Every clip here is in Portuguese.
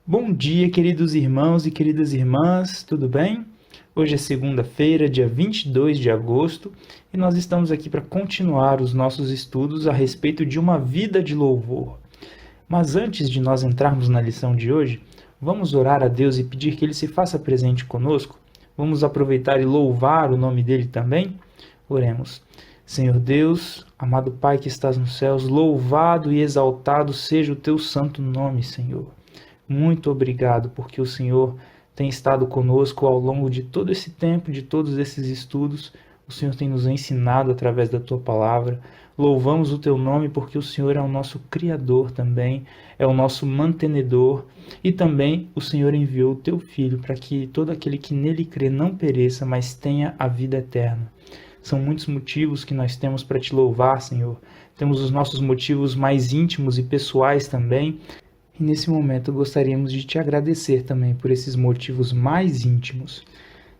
Bom dia, queridos irmãos e queridas irmãs, tudo bem? Hoje é segunda-feira, dia 22 de agosto, e nós estamos aqui para continuar os nossos estudos a respeito de uma vida de louvor. Mas antes de nós entrarmos na lição de hoje, vamos orar a Deus e pedir que Ele se faça presente conosco? Vamos aproveitar e louvar o nome dEle também? Oremos. Senhor Deus, amado Pai que estás nos céus, louvado e exaltado seja o Teu santo nome, Senhor. Muito obrigado, porque o Senhor tem estado conosco ao longo de todo esse tempo, de todos esses estudos. O Senhor tem nos ensinado através da Tua palavra. Louvamos o Teu nome porque o Senhor é o nosso Criador também, é o nosso mantenedor. E também o Senhor enviou o Teu Filho para que todo aquele que nele crê não pereça, mas tenha a vida eterna. São muitos motivos que nós temos para Te louvar, Senhor. Temos os nossos motivos mais íntimos e pessoais também. E nesse momento gostaríamos de Te agradecer também por esses motivos mais íntimos.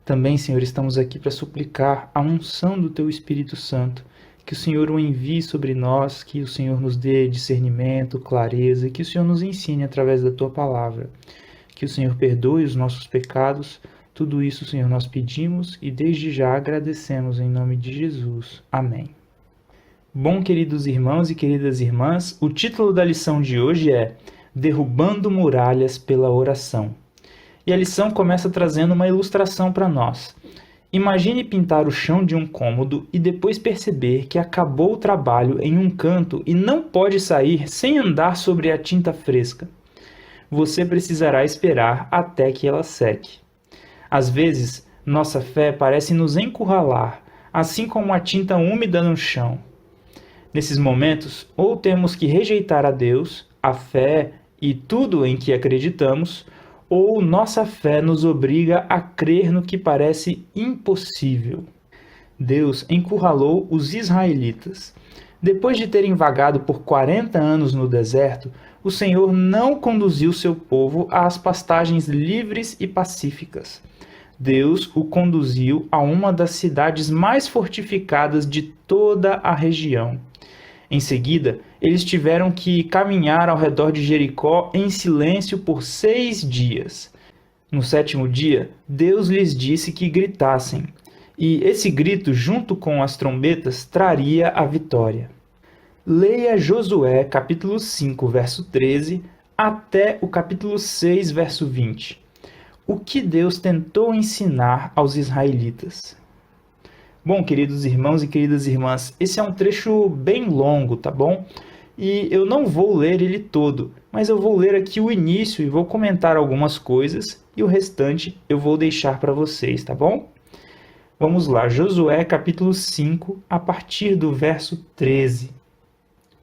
Também, Senhor, estamos aqui para suplicar a unção do Teu Espírito Santo, que o Senhor o envie sobre nós, que o Senhor nos dê discernimento, clareza, que o Senhor nos ensine através da Tua palavra, que o Senhor perdoe os nossos pecados. Tudo isso, Senhor, nós pedimos e desde já agradecemos em nome de Jesus. Amém. Bom, queridos irmãos e queridas irmãs, o título da lição de hoje é Derrubando Muralhas pela Oração. E a lição começa trazendo uma ilustração para nós. Imagine pintar o chão de um cômodo e depois perceber que acabou o trabalho em um canto e não pode sair sem andar sobre a tinta fresca. Você precisará esperar até que ela seque. Às vezes, nossa fé parece nos encurralar, assim como a tinta úmida no chão. Nesses momentos, ou temos que rejeitar a Deus, a fé e tudo em que acreditamos, ou nossa fé nos obriga a crer no que parece impossível. Deus encurralou os israelitas. Depois de terem vagado por 40 anos no deserto, o Senhor não conduziu seu povo às pastagens livres e pacíficas. Deus o conduziu a uma das cidades mais fortificadas de toda a região. Em seguida, eles tiveram que caminhar ao redor de Jericó em silêncio por 6 dias. No 7º dia, Deus lhes disse que gritassem, e esse grito, junto com as trombetas, traria a vitória. Leia Josué, capítulo 5, verso 13, até o capítulo 6, verso 20. O que Deus tentou ensinar aos israelitas? Bom, queridos irmãos e queridas irmãs, esse é um trecho bem longo, tá bom? E eu não vou ler ele todo, mas eu vou ler aqui o início e vou comentar algumas coisas e o restante eu vou deixar para vocês, tá bom? Vamos lá, Josué capítulo 5, a partir do verso 13.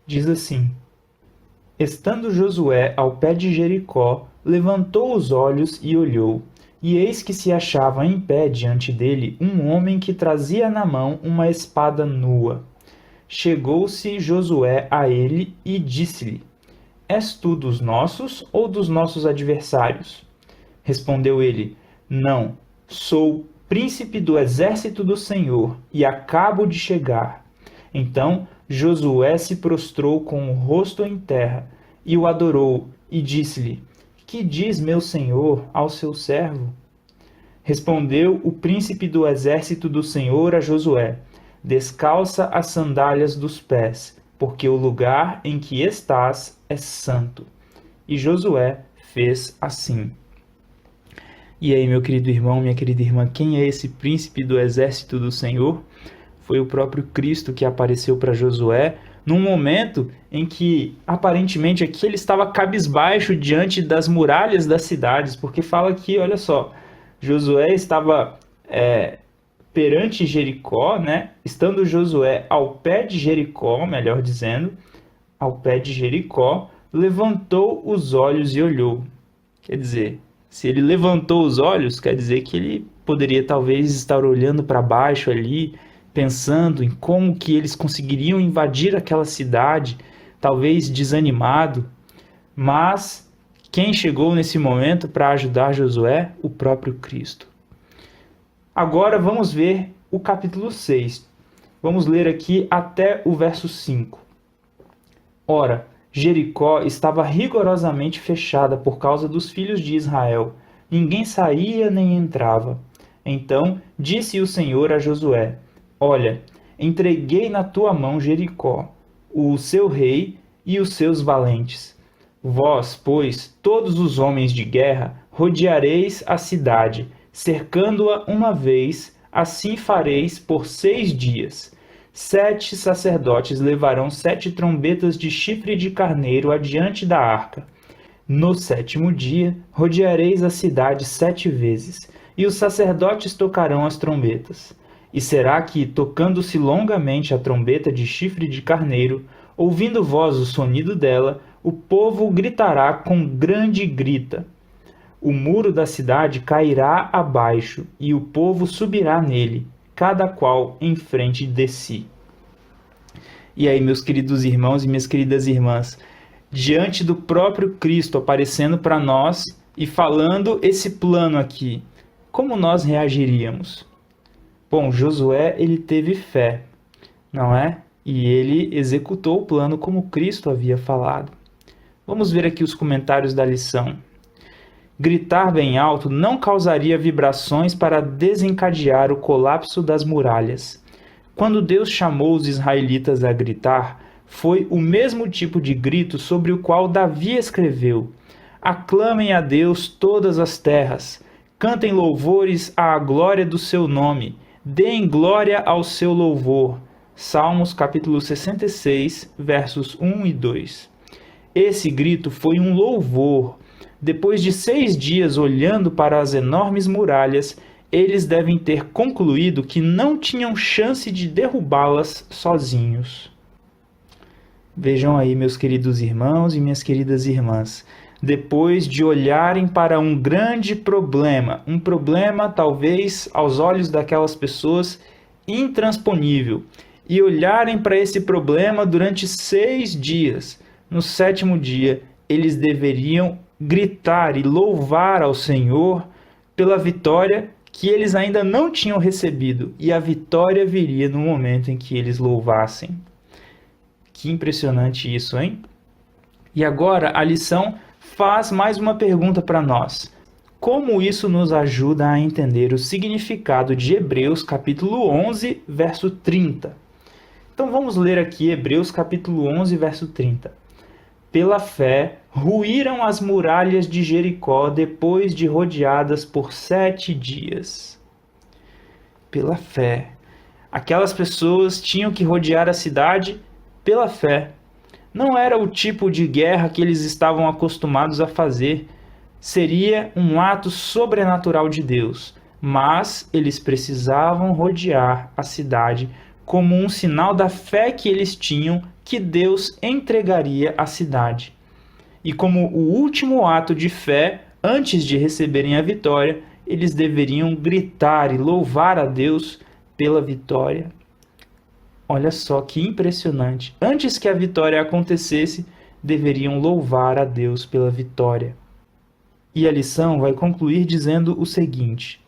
Diz assim: Estando Josué ao pé de Jericó, levantou os olhos e olhou. E eis que se achava em pé diante dele um homem que trazia na mão uma espada nua. Chegou-se Josué a ele e disse-lhe: És tu dos nossos ou dos nossos adversários? Respondeu ele: Não, sou príncipe do exército do Senhor e acabo de chegar. Então Josué se prostrou com o rosto em terra e o adorou e disse-lhe: Que diz meu senhor ao seu servo? Respondeu o príncipe do exército do Senhor a Josué: Descalça as sandálias dos pés, porque o lugar em que estás é santo. E Josué fez assim. E aí, meu querido irmão, minha querida irmã, quem é esse príncipe do exército do Senhor? Foi o próprio Cristo que apareceu para Josué num momento em que, aparentemente, aqui ele estava cabisbaixo diante das muralhas das cidades, porque fala aqui, olha só, Josué estava perante Jericó, né? Estando Josué ao pé de Jericó, melhor dizendo, ao pé de Jericó, levantou os olhos e olhou. Quer dizer, se ele levantou os olhos, quer dizer que ele poderia talvez estar olhando para baixo ali, pensando em como que eles conseguiriam invadir aquela cidade, talvez desanimado. Mas quem chegou nesse momento para ajudar Josué? O próprio Cristo. Agora vamos ver o capítulo 6. Vamos ler aqui até o verso 5. Ora, Jericó estava rigorosamente fechada por causa dos filhos de Israel. Ninguém saía nem entrava. Então disse o Senhor a Josué: Olha, entreguei na tua mão Jericó, o seu rei e os seus valentes. Vós, pois, todos os homens de guerra, rodeareis a cidade, cercando-a uma vez, assim fareis por 6 dias. 7 sacerdotes levarão 7 trombetas de chifre de carneiro adiante da arca. No 7º dia, rodeareis a cidade 7 vezes, e os sacerdotes tocarão as trombetas. E será que, tocando-se longamente a trombeta de chifre de carneiro, ouvindo vós o sonido dela, o povo gritará com grande grita. O muro da cidade cairá abaixo, e o povo subirá nele, cada qual em frente de si. E aí, meus queridos irmãos e minhas queridas irmãs, diante do próprio Cristo aparecendo para nós e falando esse plano aqui, como nós reagiríamos? Bom, Josué, ele teve fé, não é? E ele executou o plano como Cristo havia falado. Vamos ver aqui os comentários da lição. Gritar bem alto não causaria vibrações para desencadear o colapso das muralhas. Quando Deus chamou os israelitas a gritar, foi o mesmo tipo de grito sobre o qual Davi escreveu: Aclamem a Deus todas as terras, cantem louvores à glória do seu nome, deem glória ao seu louvor. Salmos capítulo 66, versos 1 e 2. Esse grito foi um louvor. Depois de 6 dias olhando para as enormes muralhas, eles devem ter concluído que não tinham chance de derrubá-las sozinhos. Vejam aí, meus queridos irmãos e minhas queridas irmãs, depois de olharem para um grande problema, um problema talvez aos olhos daquelas pessoas intransponível, e olharem para esse problema durante 6 dias, no 7º dia, eles deveriam gritar e louvar ao Senhor pela vitória que eles ainda não tinham recebido, e a vitória viria no momento em que eles louvassem. Que impressionante isso, hein? E agora a lição faz mais uma pergunta para nós. Como isso nos ajuda a entender o significado de Hebreus capítulo 11, verso 30? Então vamos ler aqui Hebreus capítulo 11, verso 30. Pela fé, ruíram as muralhas de Jericó depois de rodeadas por 7 dias. Pela fé. Aquelas pessoas tinham que rodear a cidade pela fé. Não era o tipo de guerra que eles estavam acostumados a fazer. Seria um ato sobrenatural de Deus. Mas eles precisavam rodear a cidade como um sinal da fé que eles tinham que Deus entregaria a cidade. E como o último ato de fé, antes de receberem a vitória, eles deveriam gritar e louvar a Deus pela vitória. Olha só que impressionante. Antes que a vitória acontecesse, deveriam louvar a Deus pela vitória. E a lição vai concluir dizendo o seguinte: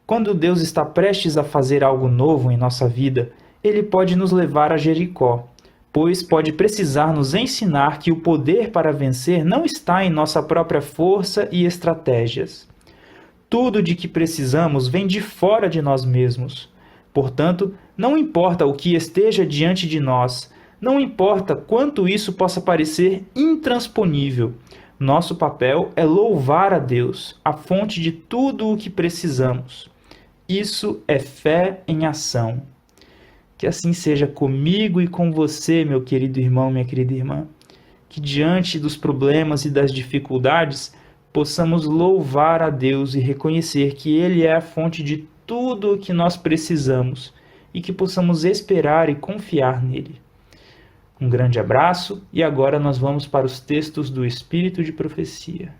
quando Deus está prestes a fazer algo novo em nossa vida, Ele pode nos levar a Jericó, pois pode precisar nos ensinar que o poder para vencer não está em nossa própria força e estratégias. Tudo de que precisamos vem de fora de nós mesmos. Portanto, não importa o que esteja diante de nós, não importa quanto isso possa parecer intransponível, nosso papel é louvar a Deus, a fonte de tudo o que precisamos. Isso é fé em ação. Que assim seja comigo e com você, meu querido irmão, minha querida irmã. Que diante dos problemas e das dificuldades, possamos louvar a Deus e reconhecer que Ele é a fonte de tudo o que nós precisamos e que possamos esperar e confiar nele. Um grande abraço e agora nós vamos para os textos do Espírito de Profecia.